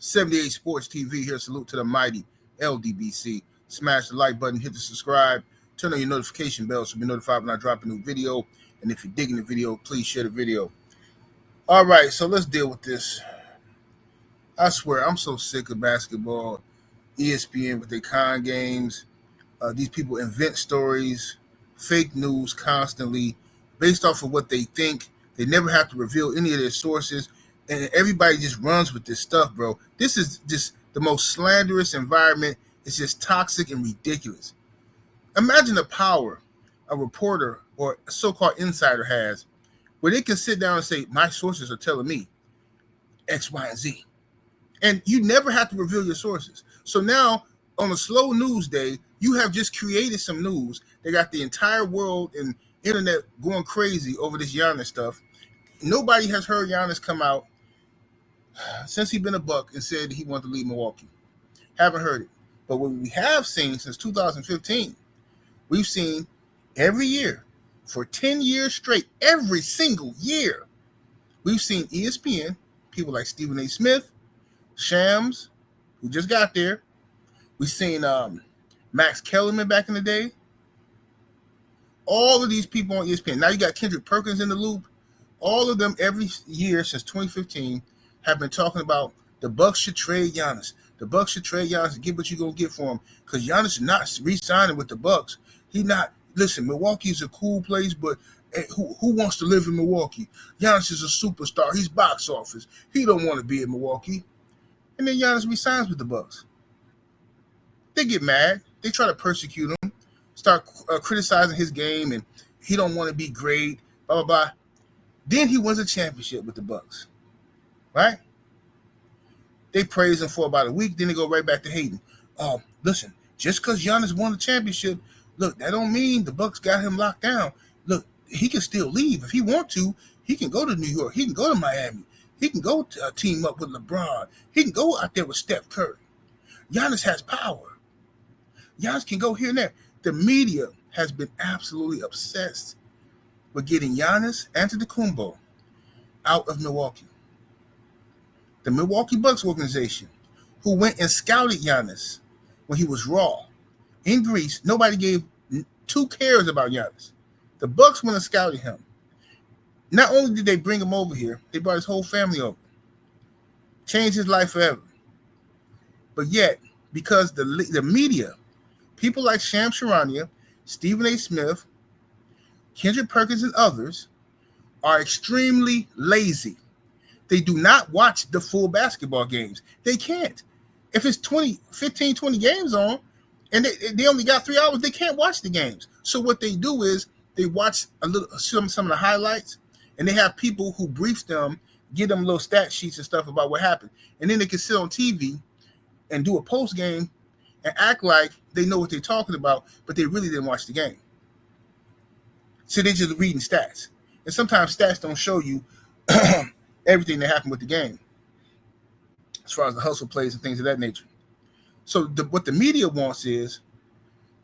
78 Sports TV here. Salute to the mighty LDBC. Smash the like button, hit the subscribe, turn on your notification bell so you'll be notified when I drop a new video. And if you're digging the video, please share the video. All right, so let's deal with this. I swear, I'm so sick of basketball. ESPN with their con games. These people invent stories, fake news constantly based off of what they think. They never have to reveal any of their sources. And everybody just runs with this stuff, bro. This is just the most slanderous environment. It's just toxic and ridiculous. Imagine the power a reporter or a so-called insider has where they can sit down and say, my sources are telling me X, Y, and Z. And you never have to reveal your sources. So now on a slow news day, you have just created some news. They got the entire world and internet going crazy over this Giannis stuff. Nobody has heard Giannis come out since he's been a Buck and said he wanted to leave Milwaukee. Haven't heard it. But what we have seen since 2015, we've seen every year for 10 years straight, every single year, we've seen ESPN, people like Stephen A. Smith, Shams, who just got there. We've seen Max Kellerman back in the day. All of these people on ESPN. Now you got Kendrick Perkins in the loop. All of them every year since 2015 have been talking about the Bucks should trade Giannis. The Bucks should trade Giannis and get what you're going to get for him. Because Giannis is not re-signing with the Bucks. He not. Listen, Milwaukee's a cool place, but who wants to live in Milwaukee? Giannis is a superstar. He's box office. He don't want to be in Milwaukee. And then Giannis re-signs with the Bucks. They get mad. They try to persecute him, start criticizing his game, and he don't want to be great, blah, blah, blah. Then he wins a championship with the Bucks, right? They praise him for about a week, then they go right back to hating. Listen, just because Giannis won the championship, look, that don't mean the Bucks got him locked down. Look, he can still leave. If he want to, he can go to New York. He can go to Miami. He can go to, team up with LeBron. He can go out there with Steph Curry. Giannis has power. Giannis can go here and there. The media has been absolutely obsessed with getting Giannis Antetokounmpo out of Milwaukee. The Milwaukee Bucks organization, who went and scouted Giannis when he was raw in Greece, nobody gave 2 cares about Giannis. The Bucks went and scouted him. Not only did they bring him over here, they brought his whole family over. Changed his life forever. But yet, because the media, people like Shams Charania, Stephen A. Smith, Kendrick Perkins, and others are extremely lazy. They do not watch the full basketball games. They can't. If it's 15, 20 games on, and they only got 3 hours, they can't watch the games. So what they do is they watch some of the highlights, and they have people who brief them, give them little stat sheets and stuff about what happened. And then they can sit on TV and do a post game and act like they know what they're talking about, but they really didn't watch the game. So they're just reading stats. And sometimes stats don't show you everything that happened with the game as far as the hustle plays and things of that nature. So what the media wants is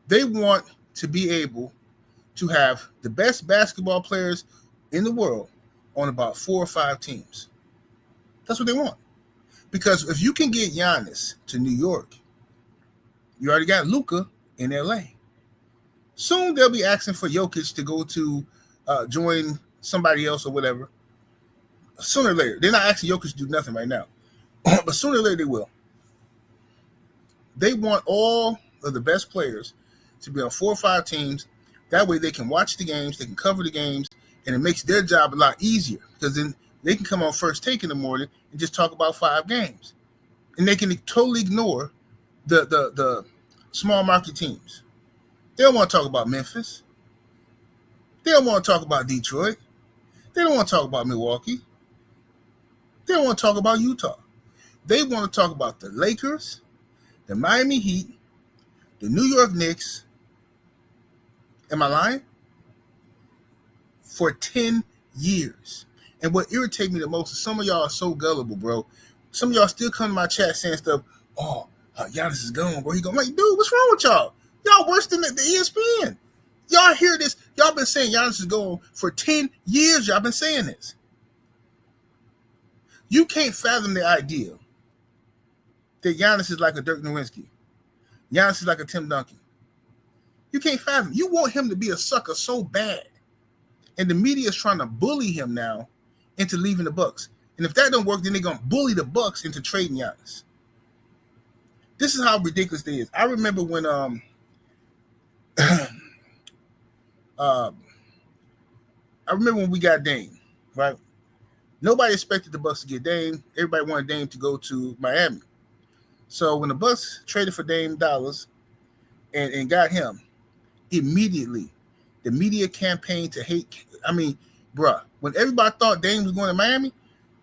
they want to be able to have the best basketball players in the world on about 4 or 5 teams. That's what they want. Because if you can get Giannis to New York, you already got Luka in LA. Soon they'll be asking for Jokic to go to join somebody else or whatever. Sooner or later. They're not asking Jokic to do nothing right now. But sooner or later they will. They want all of the best players to be on 4 or 5 teams. That way they can watch the games, they can cover the games, and it makes their job a lot easier because then they can come on First Take in the morning and just talk about 5 games. And they can totally ignore the small market teams. They don't want to talk about Memphis. They don't want to talk about Detroit. They don't want to talk about Milwaukee. They don't want to talk about Utah. They want to talk about the Lakers, the Miami Heat, the New York Knicks. Am I lying? For 10 years. And what irritates me the most is some of y'all are so gullible, bro. Some of y'all still come to my chat saying stuff, Giannis is gone, bro. He going, like, dude, what's wrong with y'all? Y'all worse than the ESPN. Y'all hear this. Y'all been saying Giannis is gone for 10 years. Y'all been saying this. You can't fathom the idea that Giannis is like a Dirk Nowitzki. Giannis is like a Tim Duncan. You can't fathom. You want him to be a sucker so bad. And the media is trying to bully him now into leaving the Bucks. And if that don't work, then they're going to bully the Bucks into trading Giannis. This is how ridiculous it is. I remember when we got Dame, right? Nobody expected the Bucks to get Dame. Everybody wanted Dame to go to Miami. So when the Bucks traded for Dame dollars and got him, immediately the media campaigned to hate. I mean, bruh, when everybody thought Dame was going to Miami,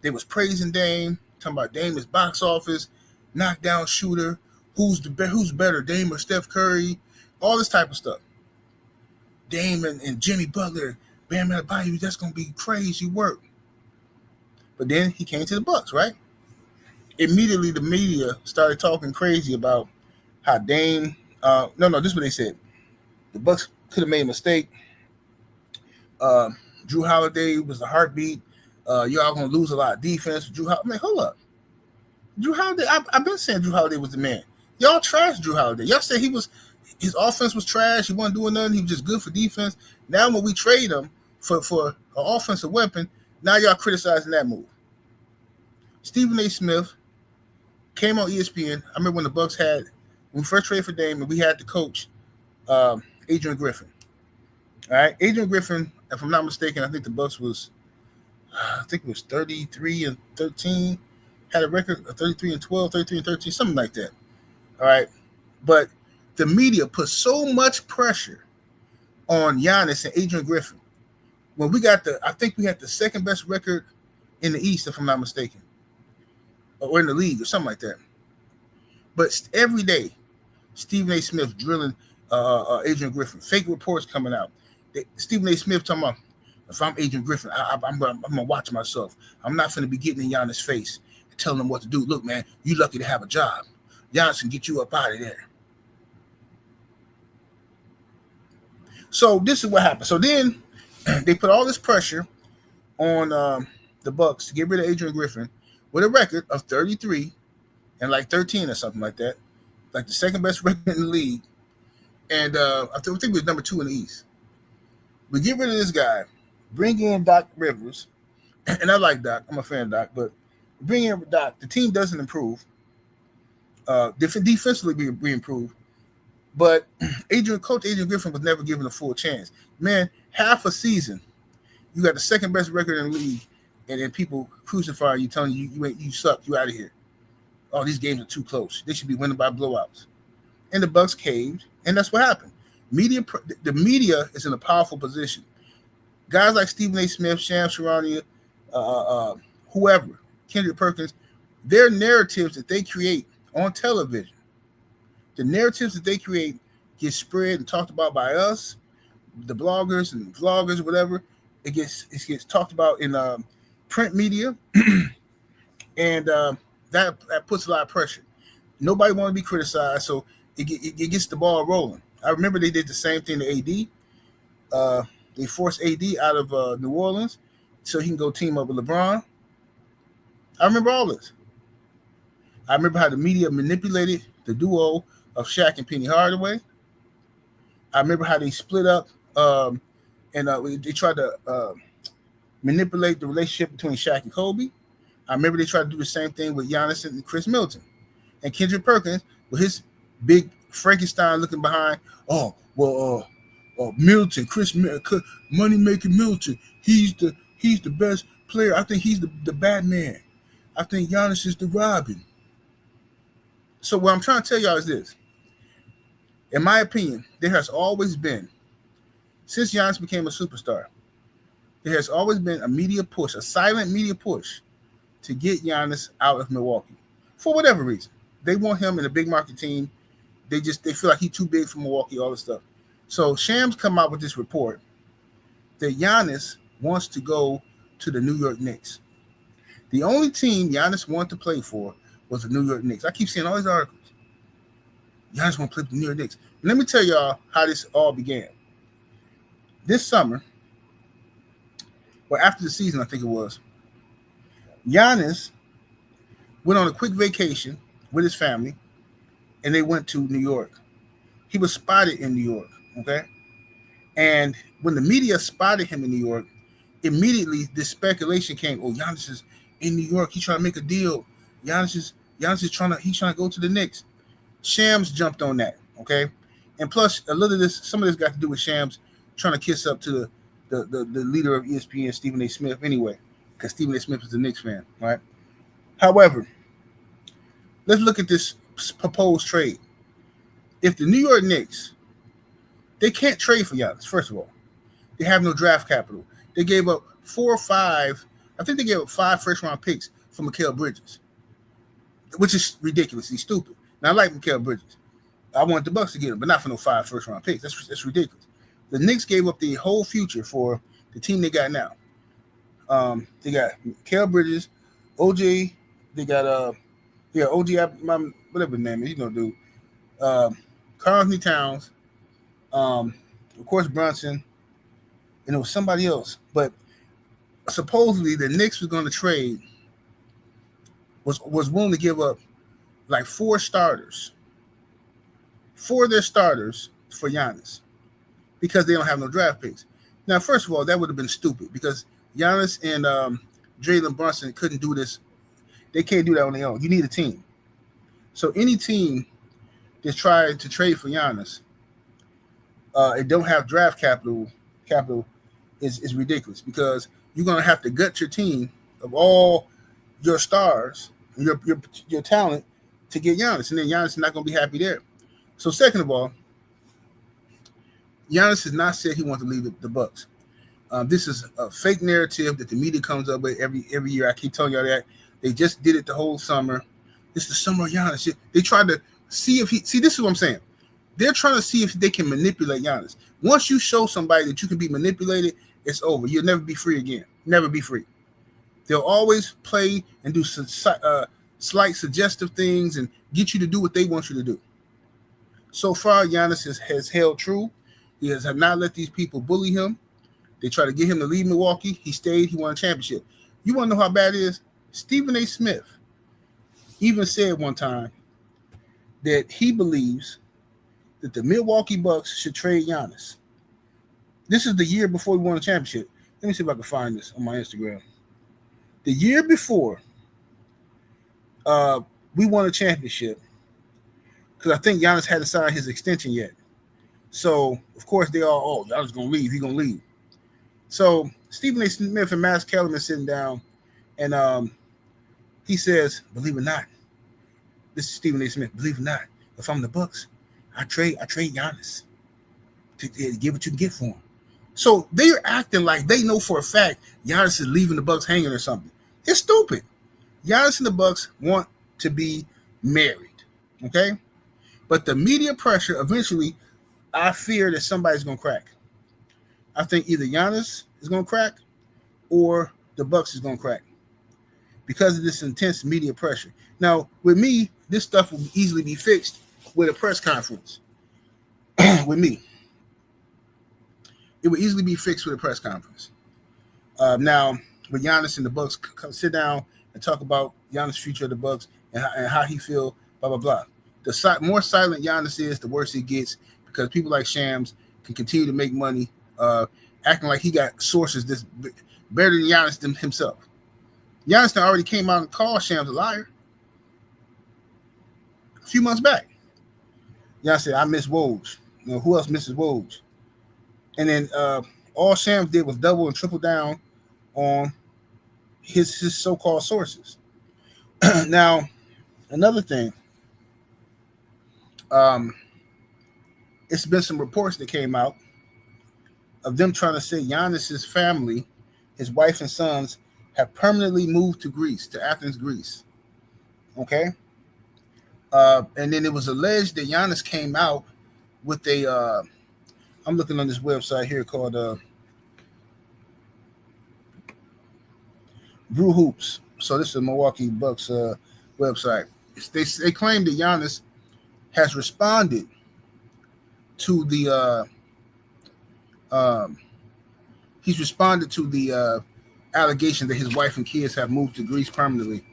they was praising Dame, talking about Dame is box office, knockdown shooter, who's better, Dame or Steph Curry, all this type of stuff. Dame and Jimmy Butler, Bam Adebayo, that's gonna be crazy work. But then he came to the Bucks, right? Immediately the media started talking crazy about how Dame. This is what they said. The Bucks could have made a mistake. Drew Holiday was the heartbeat. Y'all gonna lose a lot of defense. I'm like, hold up. Drew Holiday. I've been saying Drew Holiday was the man. Y'all trashed Drew Holiday. Y'all said his offense was trash. He wasn't doing nothing. He was just good for defense. Now when we trade him for an offensive weapon, now y'all criticizing that move. Stephen A. Smith came on ESPN. I remember when the Bucks when we first traded for Dame, and we had the coach, Adrian Griffin. All right, Adrian Griffin, if I'm not mistaken, I think the Bucks was 33-13, had a record of 33-12, 33-13, something like that. All right, but the media put so much pressure on Giannis and Adrian Griffin when I think we had the second best record in the East, if I'm not mistaken, or in the league or something like that. But every day, Stephen A. Smith drilling Adrian Griffin. Fake reports coming out. Stephen A. Smith talking about, if I'm Adrian Griffin, I'm going to watch myself. I'm not going to be getting in Giannis' face and telling him what to do. Look, man, you lucky to have a job. Giannis can get you up out of there. So this is what happened. So then they put all this pressure on the Bucks to get rid of Adrian Griffin with a record of 33 and like 13 or something like that, like the second best record in the league. And I think it was number 2 in the East. We get rid of this guy, bring in Doc Rivers, and I like Doc. I'm a fan of Doc, but bring in Doc. The team doesn't improve. Defensively, we improve. But Coach Adrian Griffin was never given a full chance. Man, half a season, you got the second best record in the league, and then people crucify you, telling you you suck, you out of here. Oh, these games are too close. They should be winning by blowouts. And the Bucks caved, and that's what happened. The media is in a powerful position. Guys like Stephen A. Smith, Shams Charania, whoever, Kendrick Perkins, their narratives that they create on television, the narratives that they create get spread and talked about by us, the bloggers and vloggers, whatever. It gets talked about in print media, and that puts a lot of pressure. Nobody want to be criticized, so it gets the ball rolling. I remember they did the same thing to AD. They forced AD out of New Orleans so he can go team up with LeBron. I remember all this. I remember how the media manipulated the duo of Shaq and Penny Hardaway. I remember how they split up and they tried to manipulate the relationship between Shaq and Kobe. I remember they tried to do the same thing with Giannis and Chris Middleton. And Kendrick Perkins, with his big Frankenstein looking behind, Middleton, money-making Middleton, he's the best player. I think he's the Batman. I think Giannis is the Robin. So what I'm trying to tell y'all is this. In my opinion, there has always been, since Giannis became a superstar, there has always been a media push, a silent media push to get Giannis out of Milwaukee for whatever reason. They want him in a big market team. They feel like he's too big for Milwaukee, all this stuff. So Shams come out with this report that Giannis wants to go to the New York Knicks. The only team Giannis wanted to play for was the New York Knicks. I keep seeing all these articles. Giannis want to play for the New York Knicks. And let me tell y'all how this all began. This summer, or after the season, I think it was, Giannis went on a quick vacation with his family, and they went to New York. He was spotted in New York, okay? And when the media spotted him in New York, immediately this speculation came, oh, Giannis is in New York. He's trying to make a deal. Giannis is trying to go to the Knicks. Shams jumped on that, okay? And plus, some of this got to do with Shams trying to kiss up to the leader of ESPN, Stephen A. Smith, anyway, because Stephen A. Smith is a Knicks fan, right? However, let's look at this proposed trade. If the New York Knicks, they can't trade for Giannis, first of all. They have no draft capital. They gave up 4 or 5, I think they gave up 5 first-round picks for Mikal Bridges, which is ridiculously stupid. Now, I like Mikal Bridges. I want the Bucks to get him, but not for no 5 first-round picks. That's ridiculous. The Knicks gave up the whole future for the team they got now. They got Mikal Bridges, OJ. They got OG, whatever his name is. Dude. Karl Anthony Towns. Of course, Brunson. And it was somebody else. But supposedly the Knicks was going to trade, was willing to give up like 4 starters. 4 of their starters for Giannis because they don't have no draft picks. Now, first of all, that would have been stupid because Giannis and Jalen Brunson couldn't do this. They can't do that on their own. You need a team. So any team that's trying to trade for Giannis and don't have draft capital is ridiculous because you're going to have to gut your team of all your stars and your talent to get Giannis, and then Giannis is not going to be happy there. So second of all, Giannis has not said he wants to leave the Bucks. This is a fake narrative that the media comes up with every year. I keep telling y'all that. They just did it the whole summer. It's the summer of Giannis. They tried to see if this is what I'm saying. They're trying to see if they can manipulate Giannis. Once you show somebody that you can be manipulated, it's over. You'll never be free again. Never be free. They'll always play and do slight suggestive things and get you to do what they want you to do. So far, Giannis has held true. He has not let these people bully him. They try to get him to leave Milwaukee. He stayed. He won a championship. You want to know how bad it is? Stephen A. Smith even said one time that he believes that the Milwaukee Bucks should trade Giannis. This is the year before we won a championship. Let me see if I can find this on my Instagram. The year before we won a championship, because I think Giannis hadn't signed his extension yet. So, of course, they all, Giannis going to leave. He's going to leave. So, Stephen A. Smith and Max Kellerman sitting down, and he says, believe it or not, this is Stephen A. Smith, believe it or not, if I'm the Bucks, I trade Giannis to get what you can get for him. So they're acting like they know for a fact Giannis is leaving the Bucks hanging or something. It's stupid. Giannis and the Bucks want to be married, okay? But the media pressure, eventually, I fear that somebody's going to crack. I think either Giannis is going to crack or the Bucks is going to crack because of this intense media pressure. Now, with me, this stuff will easily be fixed with a press conference. With me, it would easily be fixed with a press conference. Now, with Giannis and the Bucks, come sit down and talk about Giannis' future of the Bucks and how he feel, blah, blah, blah. The more silent Giannis is, the worse it gets because people like Shams can continue to make money acting like he got sources that's better than Giannis himself. Giannis already came out and called Shams a liar a few months back. Giannis said, I miss Woj. Who else misses Woj? And then all Shams did was double and triple down on his so-called sources. Now, another thing, it's been some reports that came out of them trying to say Giannis's family, his wife and sons, have permanently moved to Greece, to Athens, Greece. Okay? And then it was alleged that Giannis came out with a, I'm looking on this website here called Brew Hoops. So this is a Milwaukee Bucks website. They claim that Giannis has responded to the allegation that his wife and kids have moved to Greece permanently.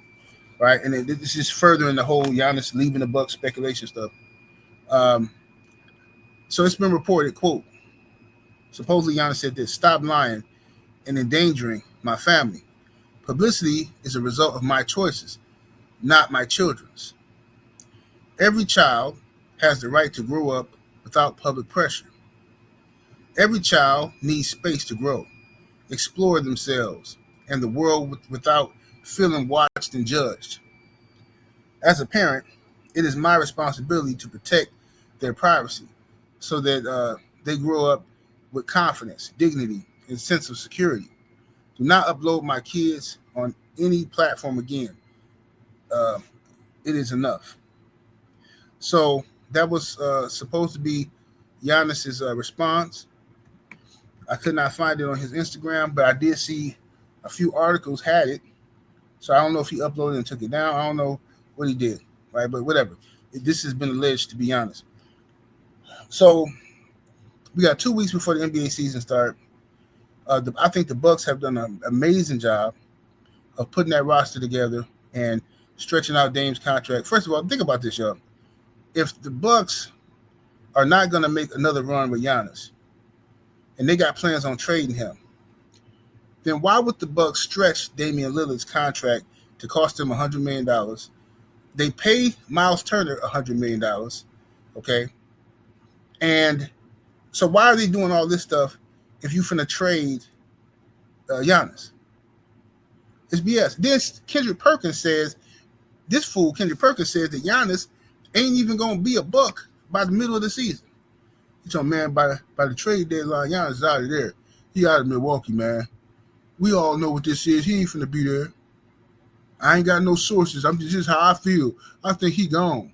right? And this is furthering the whole Giannis leaving the Bucks speculation stuff. Um, so it's been reported, quote, supposedly Giannis said this: "Stop lying and endangering my family. Publicity is a result of my choices, not my children's. Every child has the right to grow up without public pressure. Every child needs space to grow, explore themselves and the world without feeling watched and judged. As a parent, it is my responsibility to protect their privacy so that they grow up with confidence, dignity, and sense of security. Do not upload my kids on any platform again. Uh, it is enough." So that was supposed to be Giannis's response. I could not find it on his Instagram, but I did see a few articles had it. So I don't know if he uploaded and took it down. I don't know what he did, right? But whatever. This has been alleged, to be honest. So we got 2 weeks before the NBA season starts. I think the Bucks have done an amazing job of putting that roster together and stretching out Dame's contract. First of all, think about this, y'all. If the Bucks are not going to make another run with Giannis, and they got plans on trading him, then why would the Bucks stretch Damian Lillard's contract to cost him $100 million? They pay Miles Turner $100 million, okay? And so why are they doing all this stuff if you finna trade Giannis? It's BS. Then Kendrick Perkins says that Giannis ain't even going to be a Buck by the middle of the season. He's talking, man, by the trade deadline, Giannis is out of there. He out of Milwaukee, man. We all know what this is. He ain't finna be there. I ain't got no sources. I'm just how I feel. I think he gone.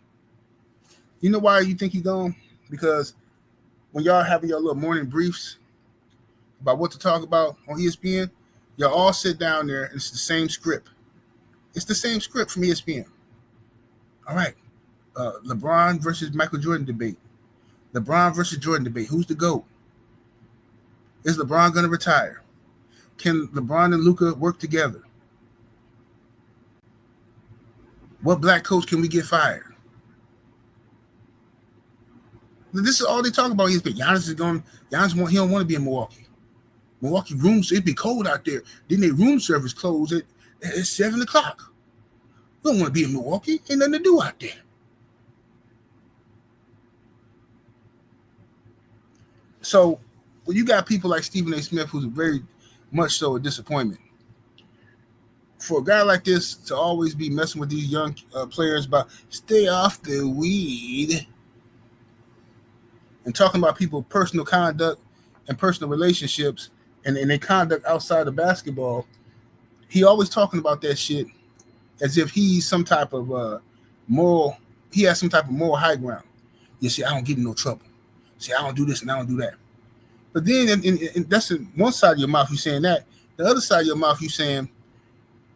You know why you think he gone? Because when y'all having your little morning briefs about what to talk about on ESPN, y'all all sit down there and it's the same script. It's the same script from ESPN. All right. LeBron versus Michael Jordan debate. LeBron versus Jordan debate. Who's the GOAT? Is LeBron going to retire? Can LeBron and Luka work together? What black coach can we get fired? This is all they talk about. Giannis he don't want to be in Milwaukee. Milwaukee rooms, it'd be cold out there. Then their room service closed at 7 o'clock. We don't want to be in Milwaukee. Ain't nothing to do out there. So when you got people like Stephen A. Smith, who's very much so a disappointment, for a guy like this to always be messing with these young players about stay off the weed and talking about people's personal conduct and personal relationships and their conduct outside of basketball, he always talking about that shit as if he's some type of moral, he has some type of moral high ground. You see, I don't get in no trouble. See, I don't do this and I don't do that. But then and that's in one side of your mouth, you saying that. The other side of your mouth, you saying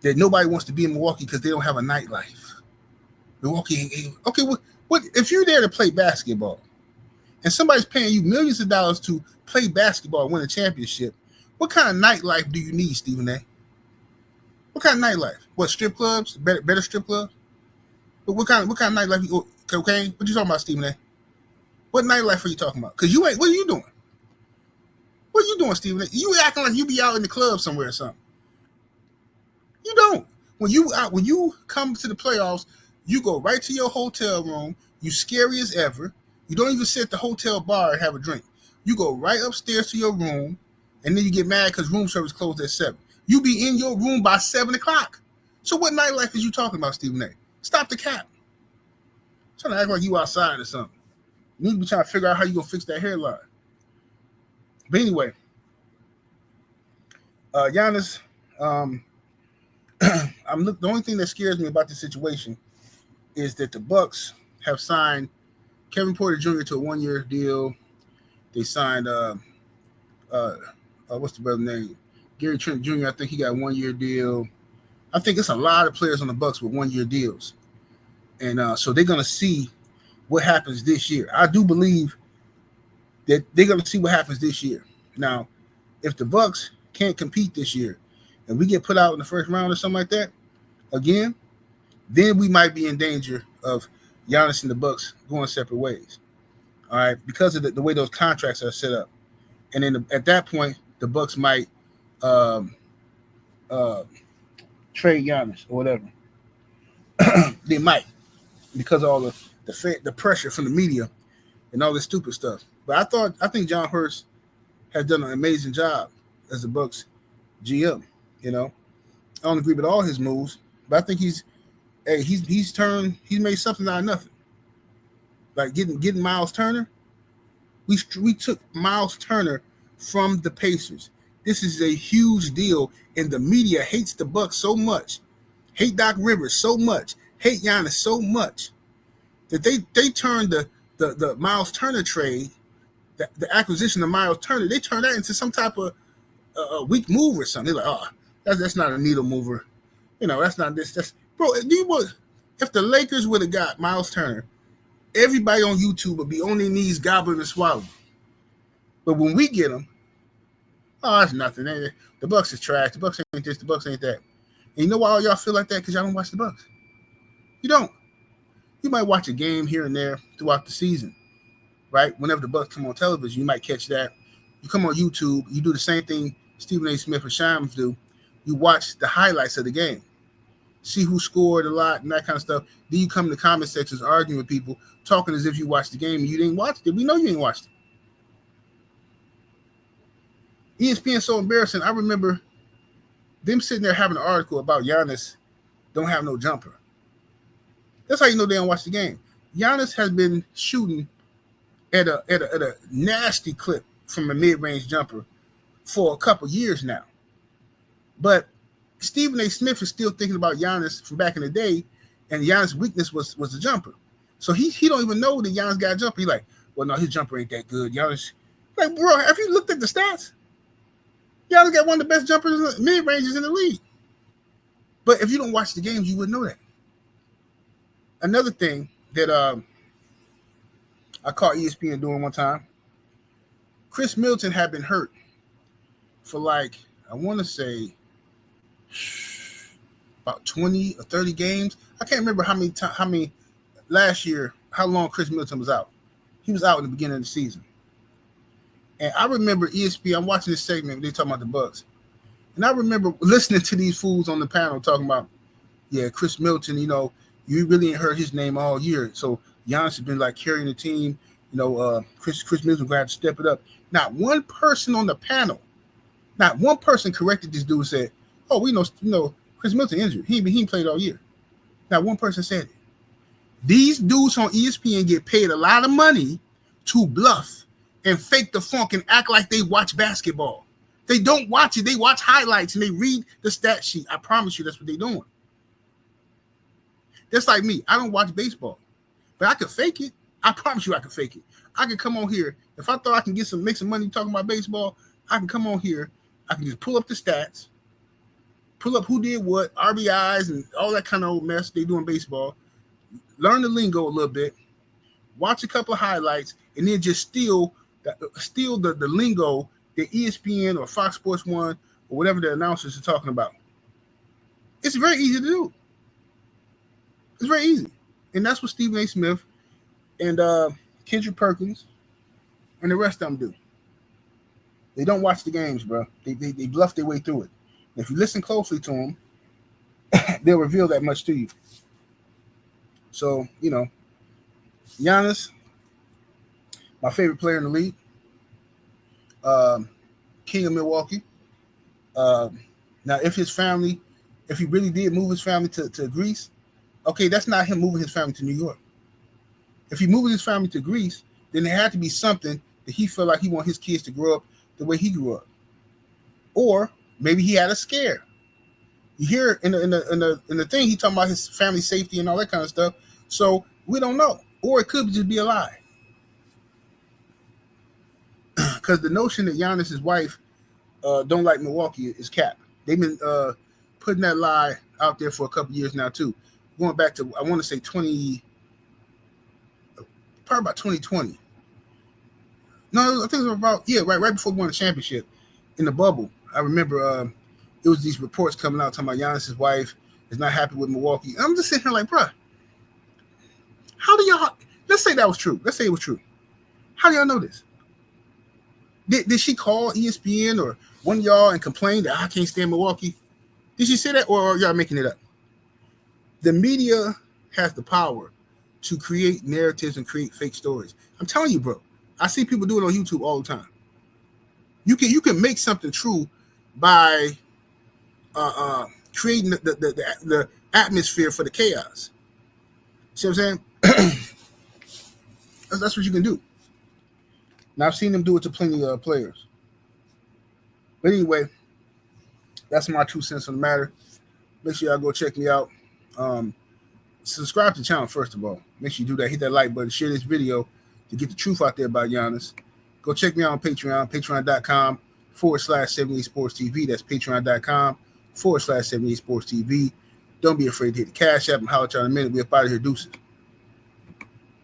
that nobody wants to be in Milwaukee because they don't have a nightlife. Milwaukee, okay, what if you're there to play basketball and somebody's paying you millions of dollars to play basketball and win a championship, what kind of nightlife do you need, Stephen A? What kind of nightlife? What, strip clubs? Better strip clubs? But what kind of nightlife? Cocaine? What you talking about, Stephen A? What nightlife are you talking about? Because you ain't. What are you doing? What are you doing, Stephen A? You acting like you be out in the club somewhere or something. You don't. When you come to the playoffs, you go right to your hotel room. You scary as ever. You don't even sit at the hotel bar and have a drink. You go right upstairs to your room, and then you get mad because room service closed at 7. You be in your room by 7 o'clock. So what nightlife is you talking about, Stephen A? Stop the cap. Trying to act like you outside or something. You need to be trying to figure out how you gonna fix that hairline. But anyway, Giannis, the only thing that scares me about this situation is that the Bucks have signed Kevin Porter Jr. to a 1-year deal. They signed what's the brother's name? Gary Trent Jr. I think he got a 1-year deal. I think it's a lot of players on the Bucks with 1-year deals, and so they're gonna see what happens this year. I do believe that they're gonna see what happens this year. Now, if the Bucks can't compete this year, and we get put out in the first round or something like that, again, then we might be in danger of Giannis and the Bucks going separate ways. All right, because of the way those contracts are set up, and then at that point, the Bucks might um, uh, trade Giannis or whatever. They might because of all the pressure from the media and all this stupid stuff. But I think John Hurst has done an amazing job as the Bucks GM. You know, I don't agree with all his moves, but I think he's made something out of nothing. Like getting Miles Turner. We took Miles Turner from the Pacers. This is a huge deal, and the media hates the Bucks so much, hate Doc Rivers so much, hate Giannis so much that they turned the Miles Turner trade, the acquisition of Miles Turner, they turned that into some type of a weak move or something. They're like, oh, that's not a needle mover. You know, that's not this. That's bro. If the Lakers would have got Miles Turner, everybody on YouTube would be on their knees gobbling and swallowing. But when we get them, oh, that's nothing. The Bucks is trash. The Bucks ain't this. The Bucks ain't that. And you know why all y'all feel like that? Because y'all don't watch the Bucks. You don't. You might watch a game here and there throughout the season, right? Whenever the Bucks come on television, you might catch that. You come on YouTube, you do the same thing Stephen A. Smith and Shams do. You watch the highlights of the game, see who scored a lot and that kind of stuff. Then you come to the comment sections arguing with people, talking as if you watched the game and you didn't watch it. We know you ain't watched it. ESPN is so embarrassing. I remember them sitting there having an article about Giannis don't have no jumper. That's how you know they don't watch the game. Giannis has been shooting at a nasty clip from a mid-range jumper for a couple years now. But Stephen A. Smith is still thinking about Giannis from back in the day, and Giannis' weakness was the jumper. So he don't even know that Giannis got a jumper. He's like, well, no, his jumper ain't that good. Giannis, like, bro, have you looked at the stats? Giannis got one of the best jumpers, mid-ranges in the league. But if you don't watch the games, you wouldn't know that. Another thing that I caught ESPN doing one time, Chris Middleton had been hurt for like, I want to say about 20 or 30 games. I can't remember how many last year, how long Chris Middleton was out. He was out in the beginning of the season. And I remember ESPN, I'm watching this segment, they're talking about the Bucks. And I remember listening to these fools on the panel talking about, yeah, Chris Middleton, you know, you really ain't heard his name all year. So Giannis has been like carrying the team. You know, Chris Middleton going to have to step it up. Not one person on the panel, not one person corrected this dude and said, oh, we know Chris Middleton injured. He ain't played all year. Not one person said it. These dudes on ESPN get paid a lot of money to bluff and fake the funk and act like they watch basketball. They don't watch it. They watch highlights and they read the stat sheet. I promise you that's what they're doing. That's like me. I don't watch baseball, but I could fake it. I promise you I could fake it. I can come on here. If I thought I can make some money talking about baseball, I can come on here. I can just pull up the stats, pull up who did what, RBIs and all that kind of old mess they do in baseball, learn the lingo a little bit, watch a couple of highlights, and then just steal the lingo that ESPN or Fox Sports 1 or whatever the announcers are talking about. It's very easy to do. It's very easy. And that's what Stephen A. Smith and Kendrick Perkins and the rest of them do. They don't watch the games, bro. They bluff their way through it. And if you listen closely to them, they'll reveal that much to you. So, you know, Giannis, my favorite player in the league, king of Milwaukee. Now, if he really did move his family to Greece, okay, that's not him moving his family to New York. If he moved his family to Greece, then there had to be something that he felt like he wanted his kids to grow up the way he grew up. Or maybe he had a scare. You hear in the thing, he talking about his family safety and all that kind of stuff. So we don't know. Or it could just be a lie. Because the notion that Giannis' wife don't like Milwaukee is cap. They've been putting that lie out there for a couple years now too. Going back to, I want to say probably about 2020. No, I think it was about, right before we won the championship in the bubble. I remember it was these reports coming out talking about Giannis' wife is not happy with Milwaukee. And I'm just sitting here like, bro, how do y'all? Let's say that was true. Let's say it was true. How do y'all know this? Did she call ESPN or one of y'all and complain that I can't stand Milwaukee? Did she say that, or are y'all making it up? The media has the power to create narratives and create fake stories. I'm telling you, bro. I see people do it on YouTube all the time. You can make something true by creating the atmosphere for the chaos. See what I'm saying? That's what you can do. Now, I've seen them do it to plenty of players. But anyway, that's my 2 cents on the matter. Make sure y'all go check me out. Subscribe to the channel, first of all. Make sure you do that. Hit that like button. Share this video to get the truth out there about Giannis. Go check me out on Patreon, patreon.com/78sportstv. That's patreon.com/78sportstv. Don't be afraid to hit the cash app and holler at y'all in a minute. We're up out of here. Deuces.